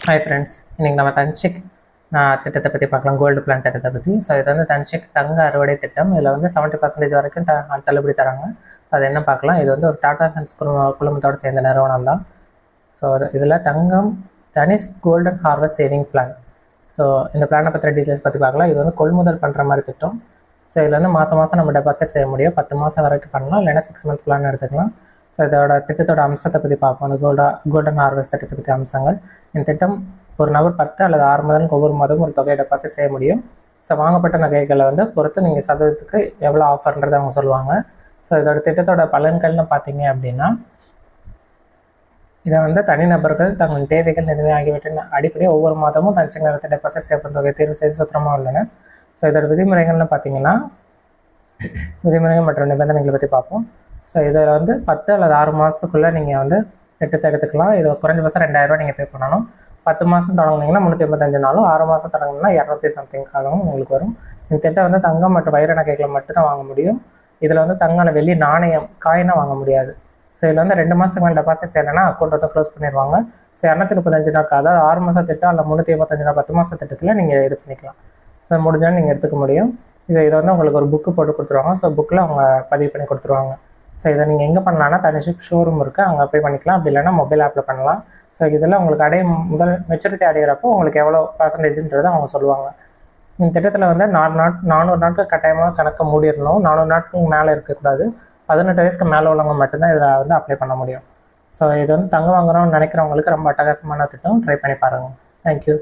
Hi friends, இன்றைக்கி நம்ம தன்சிக் திட்டத்தை பற்றி பார்க்கலாம். கோல்டு பிளான் திட்டத்தை பற்றி. ஸோ இது வந்து தன்சிக் தங்க அறுவடை திட்டம். இதில் வந்து 70% வரைக்கும் தள்ளுபடி தராங்க. ஸோ அது என்ன பார்க்கலாம். இது வந்து ஒரு டாடா சன்ஸ் குழுமத்தோடு சேர்ந்த நிறுவனம் தான். ஸோ இதில் தங்கம் Tanishq golden harvest saving plan. So இந்த பிளானை பற்றி டீட்டெயில்ஸ் பற்றி பார்க்கலாம். இது வந்து கொள்முதல் பண்ணுற மாதிரி திட்டம். ஸோ இதில் வந்து மாதம் நம்ம டெபாசிட் செய்ய முடியும். 10 மாதம் வரைக்கும் பண்ணலாம், இல்லைன்னா 6 மந்த் பிளான் எடுத்துக்கலாம். ஸோ இதோட திட்டத்தோட அம்சத்தை பற்றி பார்ப்போம். அந்த கோல்டன் ஹார்வெஸ்ட் திட்டத்தை பற்றி அம்சங்கள். இந்த திட்டம் ஒரு நபர் 10 அல்லது 6 மாதங்களுக்கு ஒவ்வொரு மாதமும் ஒரு தொகையை டெபாசிட் செய்ய முடியும். ஸோ வாங்கப்பட்ட நகைகளை வந்து பொறுத்து நீங்கள் சதவீதத்துக்கு எவ்வளோ ஆஃபர்ன்றதை அவங்க சொல்லுவாங்க. ஸோ இதோட திட்டத்தோட பலன்கள்னு பார்த்தீங்க அப்படின்னா, இதை வந்து தனிநபர்கள் தங்கள் தேவைகள் நிதி ஆகியவற்றின் அடிப்படையில் ஒவ்வொரு மாதமும் தனிச்சங்க நிறுவனத்தை டெபாசிட் செய்யப்படும் தொகை தேர்வு செய்து சுத்தமாக உள்ளன. ஸோ இதோட விதிமுறைகள்னு பார்த்தீங்கன்னா, விதிமுறைகள் மற்றும் நிபந்தனைகளை பற்றி பார்ப்போம். ஸோ இதில் வந்து 10 அல்லது 6 மாதத்துக்குள்ளே நீங்கள் வந்து திட்டத்தை எடுத்துக்கலாம். இது குறைஞ்சபட்சம் 2000 ரூபா நீங்கள் பே பண்ணணும். 10 மாதம் தொடங்கினீங்கன்னா 385 நாளும், 6 மாதம் தொடங்கினா 200 சம்திங் காலமும் உங்களுக்கு வரும். இந்த திட்டம் வந்து தங்கம் மற்றும் வைர நகைகளை மட்டும்தான் வாங்க முடியும். இதில் வந்து தங்கான வெள்ளி நாணயம் காயினாக வாங்க முடியாது. ஸோ இதில் வந்து 2 மாதத்துக்கு மேலே டெபாசிட் செய்யலைன்னா அக்கௌண்ட் வந்து க்ளோஸ் பண்ணிடுவாங்க. ஸோ 235 நாட்கள், அதாவது 6 மாதம் திட்டம் அல்ல 385 நாள் 10 மாதம் திட்டத்தில் நீங்கள் இது பண்ணிக்கலாம். ஸோ முடிஞ்சாலும் நீங்கள் எடுத்துக்க முடியும். இதை வந்து உங்களுக்கு ஒரு புக்கு போட்டு கொடுத்துருவாங்க. ஸோ புக்கில் அவங்க பதிவு பண்ணி கொடுத்துருவாங்க. ஸோ இதை நீங்கள் எங்கே பண்ணலான்னா, தனிஷிப் ஷோரூம் இருக்குது, அங்கே போய் பண்ணிக்கலாம். அப்படி இல்லைன்னா மொபைல் ஆப்பில் பண்ணலாம். ஸோ இதில் உங்களுக்கு முதல் மெச்சூரிட்டி அடைகிறப்போ உங்களுக்கு எவ்வளோ பர்சன்டேஜ்ன்றதை அவங்க சொல்லுவாங்க. இந்த திட்டத்தில் வந்து 400 நாட்கள் கட்டாயமாக கணக்கை மூடிடணும். 400 நாட்களுக்கு மேலே இருக்கக்கூடாது. 18 வயசுக்கு மேலே உள்ளவங்க மட்டும்தான் இதில் வந்து அப்ளை பண்ண முடியும். ஸோ இது வந்து தங்கம் வாங்குறோம்னு நினைக்கிறவங்களுக்கு ரொம்ப அட்டகாசமான திட்டம். ட்ரை பண்ணி பாருங்கள். தேங்க்யூ.